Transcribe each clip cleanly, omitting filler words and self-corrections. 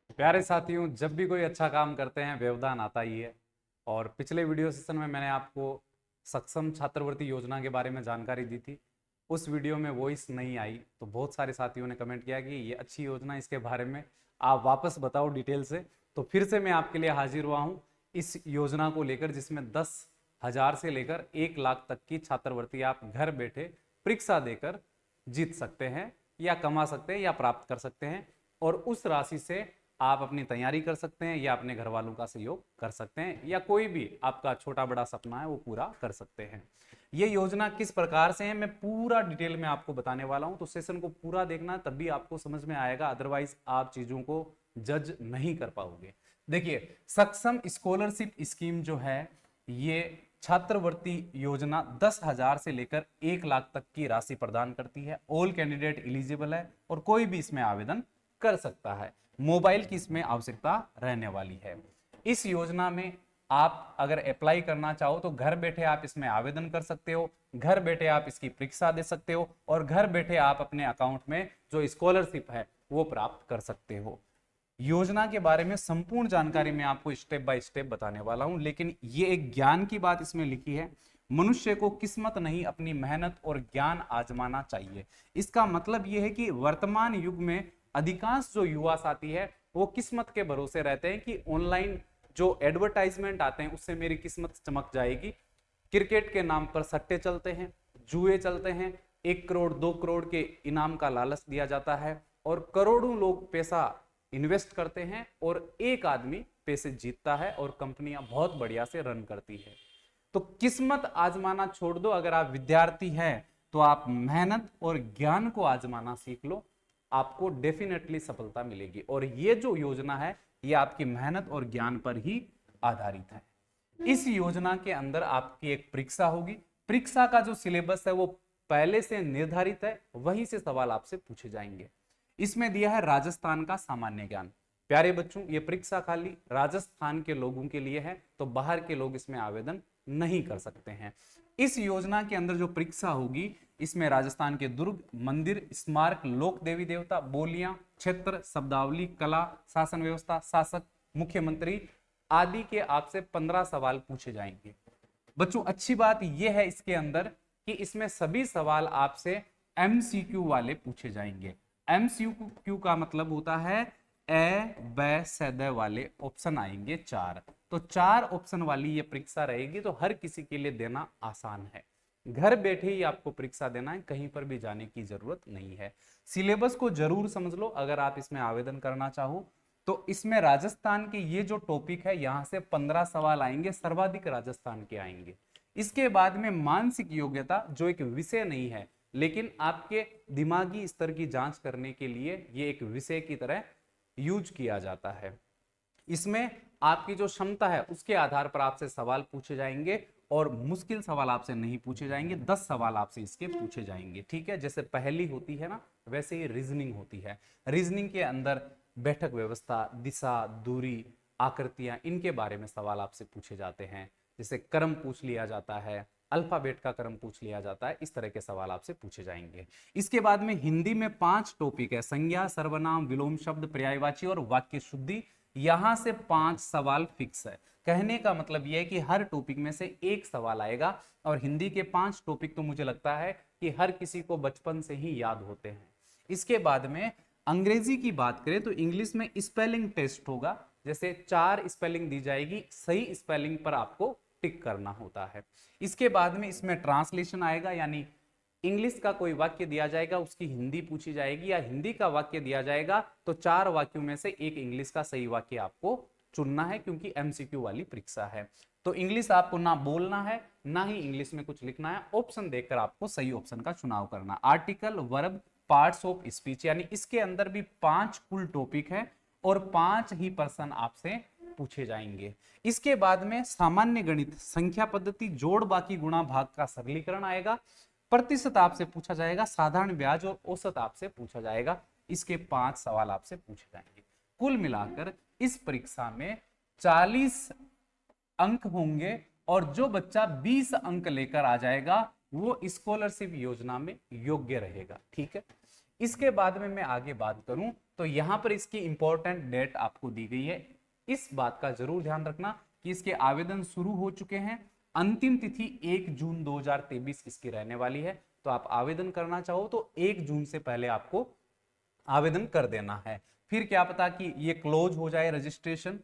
प्यारे साथियों, जब भी कोई अच्छा काम करते हैं व्यवधान आता ही है। और पिछले वीडियो सेशन में मैंने आपको सक्षम छात्रवृत्ति योजना के बारे में जानकारी दी थी। उस वीडियो में वॉइस नहीं आई तो बहुत सारे साथियों ने कमेंट किया कि ये अच्छी योजना, इसके बारे में आप वापस बताओ डिटेल से। तो फिर से मैं आपके लिए हाजिर हुआ हूँ इस योजना को लेकर, जिसमें 10,000 से लेकर 1 लाख तक की छात्रवृत्ति आप घर बैठे परीक्षा देकर जीत सकते हैं या कमा सकते हैं या प्राप्त कर सकते हैं। और उस राशि से आप अपनी तैयारी कर सकते हैं या अपने घर वालों का सहयोग कर सकते हैं या कोई भी आपका छोटा बड़ा सपना है वो पूरा कर सकते हैं। ये योजना किस प्रकार से है मैं पूरा डिटेल में आपको बताने वाला हूं, तो सेशन को पूरा देखना, तब भी आपको समझ में आएगा, अदरवाइज आप चीजों को जज नहीं कर पाओगे। देखिए, सक्षम स्कॉलरशिप स्कीम जो है, ये छात्रवृत्ति योजना 10,000 से लेकर 1 लाख तक की राशि प्रदान करती है। ऑल कैंडिडेट एलिजिबल है और कोई भी इसमें आवेदन कर सकता है। मोबाइल की इसमें आवश्यकता रहने वाली है। इस योजना में आप अगर अप्लाई करना चाहो तो घर बैठे आप इसमें आवेदन कर सकते हो, घर बैठे आप इसकी परीक्षा दे सकते हो और घर बैठे आप अपने अकाउंट में जो स्कॉलरशिप है वो प्राप्त कर सकते हो। योजना के बारे में संपूर्ण जानकारी मैं आपको स्टेप बाय स्टेप बताने वाला हूं, लेकिन ये एक ज्ञान की बात इसमें लिखी है। मनुष्य को किस्मत नहीं, अपनी मेहनत और ज्ञान आजमाना चाहिए। इसका मतलब यह है कि वर्तमान युग में अधिकांश जो युवा साथी है वो किस्मत के भरोसे रहते हैं कि ऑनलाइन जो एडवर्टाइजमेंट आते हैं उससे मेरी किस्मत चमक जाएगी। क्रिकेट के नाम पर सट्टे चलते हैं, जुए चलते हैं, 1 करोड़ 2 करोड़ के इनाम का लालच दिया जाता है और करोड़ों लोग पैसा इन्वेस्ट करते हैं और एक आदमी पैसे जीतता है और कंपनियां बहुत बढ़िया से रन करती है। तो किस्मत आजमाना छोड़ दो। अगर आप विद्यार्थी हैं तो आप मेहनत और ज्ञान को आजमाना सीख लो, आपको डेफिनेटली सफलता मिलेगी। और ये जो योजना है ये आपकी मेहनत और ज्ञान पर ही आधारित है। इस योजना के अंदर आपकी एक परीक्षा होगी। परीक्षा का जो सिलेबस है वो पहले से निर्धारित है, वहीं से सवाल आपसे पूछे जाएंगे। इसमें दिया है राजस्थान का सामान्य ज्ञान। प्यारे बच्चों, ये परीक्षा खाली राजस्थान के लोगों के लिए है, तो बाहर के लोग इसमें आवेदन नहीं कर सकते हैं। इस योजना के अंदर जो परीक्षा होगी, इसमें राजस्थान के दुर्ग, मंदिर, स्मारक, लोक देवी देवता, बोलियां, क्षेत्र, शब्दावली, कला, शासन व्यवस्था, शासक, मुख्यमंत्री आदि के आपसे 15 सवाल पूछे जाएंगे। बच्चों, अच्छी बात यह है इसके अंदर कि इसमें सभी सवाल आपसे एमसीक्यू वाले पूछे जाएंगे। एमसीक्यू का मतलब होता है ए ब सद वाले ऑप्शन आएंगे 4। तो 4 ऑप्शन वाली ये परीक्षा रहेगी, तो हर किसी के लिए देना आसान है। घर बैठे ही आपको परीक्षा देना है, कहीं पर भी जाने की जरूरत नहीं है। सिलेबस को जरूर समझ लो अगर आप इसमें आवेदन करना चाहो। तो इसमें राजस्थान के ये जो टॉपिक है, यहां से 15 सवाल आएंगे, सर्वाधिक राजस्थान के आएंगे। इसके बाद में मानसिक योग्यता, जो एक विषय नहीं है लेकिन आपके दिमागी स्तर की जांच करने के लिए ये एक विषय की तरह यूज किया जाता है। इसमें आपकी जो क्षमता है उसके आधार पर आपसे सवाल पूछे जाएंगे और मुश्किल सवाल आपसे नहीं पूछे जाएंगे। 10 सवाल आपसे इसके पूछे जाएंगे, ठीक है। जैसे पहेली होती है ना, वैसे ही रीजनिंग होती है। रीजनिंग के अंदर बैठक व्यवस्था, दिशा, दूरी, आकृतियां, इनके बारे में सवाल आपसे पूछे जाते हैं। जैसे क्रम पूछ लिया जाता है, अल्फाबेट का क्रम पूछ लिया जाता है, इस तरह के सवाल आपसे पूछे जाएंगे। इसके बाद में हिंदी में 5 टॉपिक है, संज्ञा, सर्वनाम, विलोम शब्द, पर्यायवाची और वाक्य शुद्धि। यहां से 5 सवाल फिक्स है। कहने का मतलब यह है कि हर टॉपिक में से एक सवाल आएगा। और हिंदी के 5 टॉपिक तो मुझे लगता है कि हर किसी को बचपन से ही याद होते हैं। इसके बाद में अंग्रेजी की बात करें तो इंग्लिश में स्पेलिंग टेस्ट होगा। जैसे 4 स्पेलिंग दी जाएगी, सही स्पेलिंग पर आपको टिक करना होता है। इसके बाद में इसमें ट्रांसलेशन आएगा, यानी इंग्लिश का कोई वाक्य दिया जाएगा, उसकी हिंदी पूछी जाएगी, या हिंदी का वाक्य दिया जाएगा तो 4 वाक्यों में से एक इंग्लिश का सही वाक्य आपको चुनना है, क्योंकि एमसीक्यू वाली परीक्षा है। तो इंग्लिश आपको ना बोलना है ना ही इंग्लिश में कुछ लिखना है, ऑप्शन देखकर आपको सही ऑप्शन का चुनाव करना। Article, verb, parts of speech, यानी इसके अंदर भी 5 कुल टॉपिक है और 5 ही प्रश्न आपसे पूछे जाएंगे। इसके बाद में सामान्य गणित, संख्या पद्धति, जोड़, बाकी, गुणा, भाग का सरलीकरण आएगा। प्रतिशत आपसे पूछा जाएगा, साधारण ब्याज और औसत आपसे पूछा जाएगा। इसके 5 सवाल आपसे पूछे जाएंगे। कुल मिलाकर इस परीक्षा में 40 अंक होंगे और जो बच्चा 20 अंक लेकर आ जाएगा वो स्कॉलरशिप योजना में योग्य रहेगा, ठीक है। इसके बाद में मैं आगे बात करूं तो यहां पर इसकी इंपॉर्टेंट डेट आपको दी गई है। इस बात का जरूर ध्यान रखना कि इसके आवेदन शुरू हो चुके हैं। अंतिम तिथि 1 जून 2023 इसकी रहने वाली है। तो आप आवेदन करना चाहो तो 1 जून से पहले आपको आवेदन कर देना है। फिर क्या पता कि ये क्लोज हो जाए registration.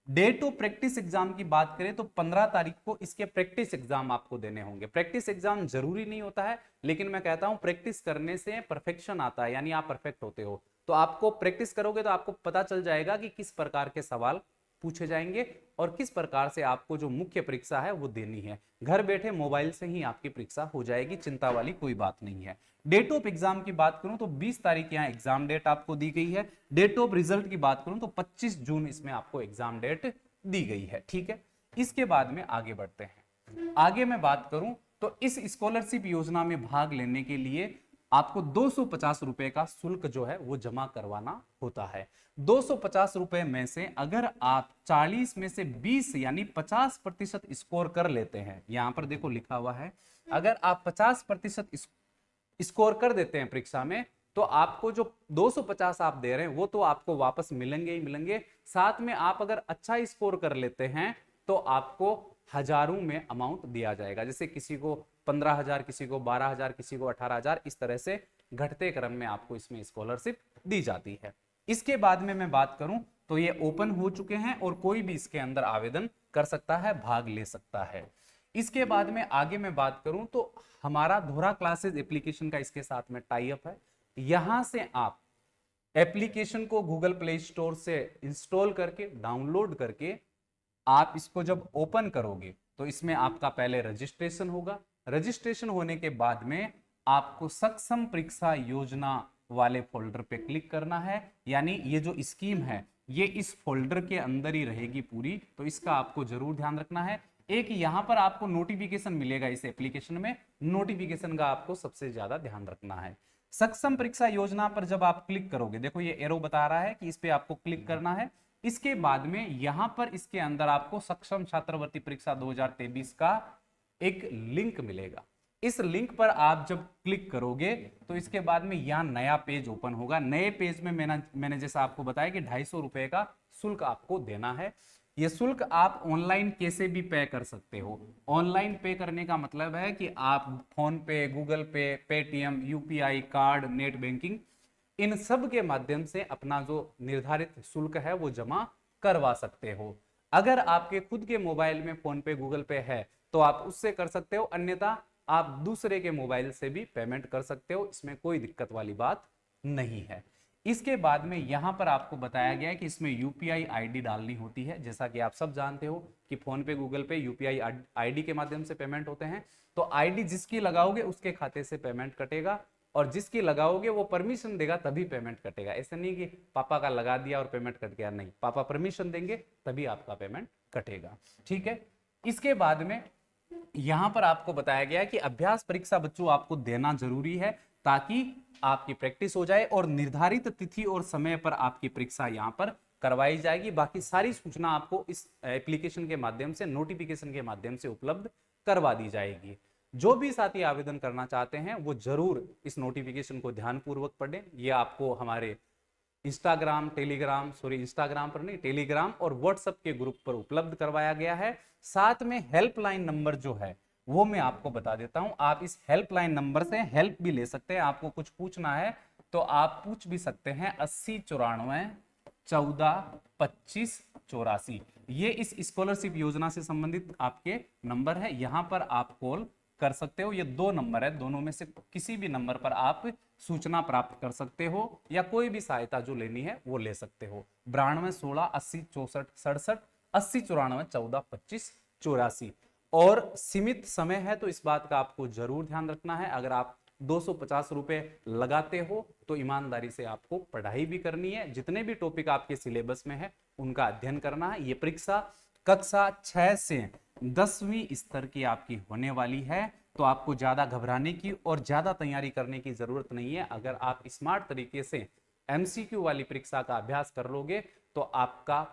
Date of practice exam की बात करें तो 15 तारीख को इसके प्रैक्टिस एग्जाम आपको देने होंगे। प्रैक्टिस एग्जाम जरूरी नहीं होता है, लेकिन मैं कहता हूं प्रैक्टिस करने से परफेक्शन आता है, यानी आप परफेक्ट होते हो। तो आपको प्रैक्टिस करोगे तो आपको पता चल जाएगा कि किस प्रकार के सवाल पूछे जाएंगे और किस प्रकार से आपको जो मुख्य परीक्षा है वो देनी है। घर बैठे मोबाइल से ही आपकी परीक्षा हो जाएगी, चिंता वाली कोई बात नहीं है। डेट ऑफ एग्जाम की बात करूं तो 20 तारीख यहां एग्जाम डेट आपको दी गई है। डेट ऑफ रिजल्ट की बात करूं तो 25 जून इसमें आपको एग्जाम डेट दी गई है। ठीक है, इसके बाद में आगे बढ़ते हैं। आगे मैं बात करूं तो इस स्कॉलरशिप योजना में भाग लेने के लिए आपको 250 रुपए का शुल्क जो है वो जमा करवाना होता है। 250 रुपए में से अगर आप 40 में से 20 यानी 50% स्कोर कर लेते हैं, यहां पर देखो लिखा हुआ है, अगर आप 50% स्कोर कर देते हैं परीक्षा में, तो आपको जो 250 आप दे रहे हैं वो तो आपको वापस मिलेंगे ही मिलेंगे। साथ में आप अगर अच्छा स्कोर कर लेते हैं तो आपको हजारों में अमाउंट दिया जाएगा। जैसे किसी को 15,000, किसी को 12,000, किसी को 18,000, इस तरह से घटते क्रम में आपको इसमें स्कॉलरशिप दी जाती है। इसके बाद में मैं बात करूं तो ये ओपन हो चुके हैं और कोई भी इसके अंदर आवेदन कर सकता है, भाग ले सकता है। इसके बाद में आगे मैं बात करूं तो हमारा धोरा क्लासेस एप्लीकेशन का इसके साथ में टाई अप है। यहां से आप एप्लीकेशन को गूगल प्ले स्टोर से इंस्टॉल करके, डाउनलोड करके आप इसको जब ओपन करोगे तो इसमें आपका पहले रजिस्ट्रेशन होगा। रजिस्ट्रेशन होने के बाद में आपको सक्षम परीक्षा योजना वाले फोल्डर पे क्लिक करना है, यानी ये जो स्कीम है ये इस फोल्डर के अंदर ही रहेगी पूरी, तो इसका आपको जरूर ध्यान रखना है। एक यहां पर आपको नोटिफिकेशन मिलेगा इस एप्लीकेशन में, नोटिफिकेशन का आपको सबसे ज्यादा ध्यान रखना है। सक्षम परीक्षा योजना पर जब आप क्लिक करोगे, देखो ये एरो बता रहा है कि इस पे आपको क्लिक करना है। इसके बाद में यहां पर इसके अंदर आपको सक्षम छात्रवृत्ति परीक्षा 2023 का एक लिंक मिलेगा। इस लिंक पर आप जब क्लिक करोगे तो इसके बाद में यहां नया पेज ओपन होगा। नए पेज में मैंने जैसा आपको बताया कि 250 रुपए का शुल्क आपको देना है। यह शुल्क आप ऑनलाइन कैसे भी पे कर सकते हो। ऑनलाइन पे करने का मतलब है कि आप फोन पे, Google Pay, Paytm, UPI, card, net banking, इन सब के माध्यम से अपना जो निर्धारित शुल्क है वो जमा करवा सकते हो। अगर आपके खुद के मोबाइल में फोन पे, गूगल पे है तो आप उससे कर सकते हो, अन्यथा आप दूसरे के मोबाइल से भी पेमेंट कर सकते हो, इसमें कोई दिक्कत वाली बात नहीं है। इसके बाद में यहां पर आपको बताया गया है कि इसमें यूपीआई आईडी डालनी होती है। जैसा कि आप सब जानते हो कि फोन पे, गूगल पे यूपीआई आईडी के माध्यम से पेमेंट होते हैं। तो आईडी जिसकी लगाओगे उसके खाते से पेमेंट कटेगा, और जिसकी लगाओगे वो परमिशन देगा तभी पेमेंट कटेगा। ऐसा नहीं कि पापा का लगा दिया और पेमेंट कट गया, नहीं, पापा परमिशन देंगे तभी आपका पेमेंट कटेगा। ठीक है, इसके बाद में यहां पर आपको बताया गया है कि अभ्यास परीक्षा बच्चों आपको देना जरूरी है ताकि आपकी प्रैक्टिस हो जाए और निर्धारित तिथि और समय पर आपकी परीक्षा यहां पर करवाई जाएगी। बाकी सारी सूचना आपको इस एप्लीकेशन के माध्यम से, नोटिफिकेशन के माध्यम से उपलब्ध करवा दी जाएगी। जो भी साथी आवेदन करना चाहते हैं वो जरूर इस नोटिफिकेशन को ध्यानपूर्वक पढ़ें। ये आपको हमारे इंस्टाग्राम पर नहीं, टेलीग्राम और व्हाट्सएप के ग्रुप पर उपलब्ध करवाया गया है। साथ में हेल्पलाइन नंबर जो है वो मैं आपको बता देता हूं। आप इस हेल्पलाइन नंबर से हेल्प भी ले सकते हैं। आपको कुछ पूछना है तो आप पूछ भी सकते हैं। 8094142584, ये इस स्कॉलरशिप योजना से संबंधित आपके नंबर है। यहां पर आप कॉल कर सकते हो। ये 2 नंबर है, दोनों में से किसी भी नंबर पर आप सूचना प्राप्त कर सकते हो या कोई भी सहायता जो लेनी है वो ले सकते हो। 9216806467, 8094142584। और सीमित समय है तो इस बात का आपको जरूर ध्यान रखना है। अगर आप 250 रुपए लगाते हो तो ईमानदारी से आपको पढ़ाई भी करनी है। जितने भी टॉपिक आपके सिलेबस में है उनका अध्ययन करना है। ये परीक्षा कक्षा 6 से 10वीं स्तर की आपकी होने वाली है, तो आपको ज्यादा घबराने की और ज्यादा तैयारी करने की जरूरत नहीं है। अगर आप स्मार्ट तरीके से एमसीक्यू वाली परीक्षा का अभ्यास कर लोगे तो आपका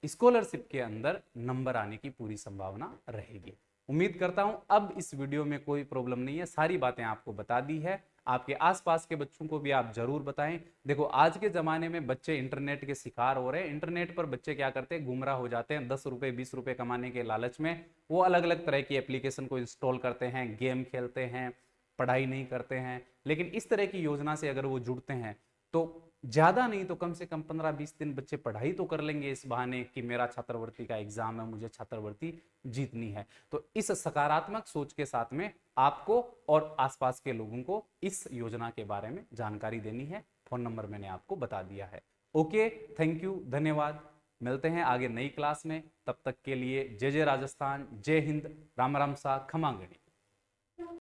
स्कॉलरशिप के अंदर नंबर आने की पूरी संभावना रहेगी। उम्मीद करता हूं अब इस वीडियो में कोई प्रॉब्लम नहीं है, सारी बातें आपको बता दी है। आपके आसपास के बच्चों को भी आप जरूर बताएं। देखो आज के ज़माने में बच्चे इंटरनेट के शिकार हो रहे हैं। इंटरनेट पर बच्चे क्या करते हैं, गुमराह हो जाते हैं। 10 रुपये 20 रुपये कमाने के लालच में वो अलग अलग तरह की एप्लीकेशन को इंस्टॉल करते हैं, गेम खेलते हैं, पढ़ाई नहीं करते हैं। लेकिन इस तरह की योजना से अगर वो जुड़ते हैं तो ज्यादा नहीं तो कम से कम 15-20 दिन बच्चे पढ़ाई तो कर लेंगे इस बहाने कि मेरा छात्रवृत्ति का एग्जाम है, मुझे छात्रवृत्ति जीतनी है। तो इस सकारात्मक सोच के साथ में आपको और आसपास के लोगों को इस योजना के बारे में जानकारी देनी है। फोन नंबर मैंने आपको बता दिया है। ओके, थैंक यू, धन्यवाद। मिलते हैं आगे नई क्लास में। तब तक के लिए जय जय राजस्थान, जय हिंद, राम राम सा, खमांगणी।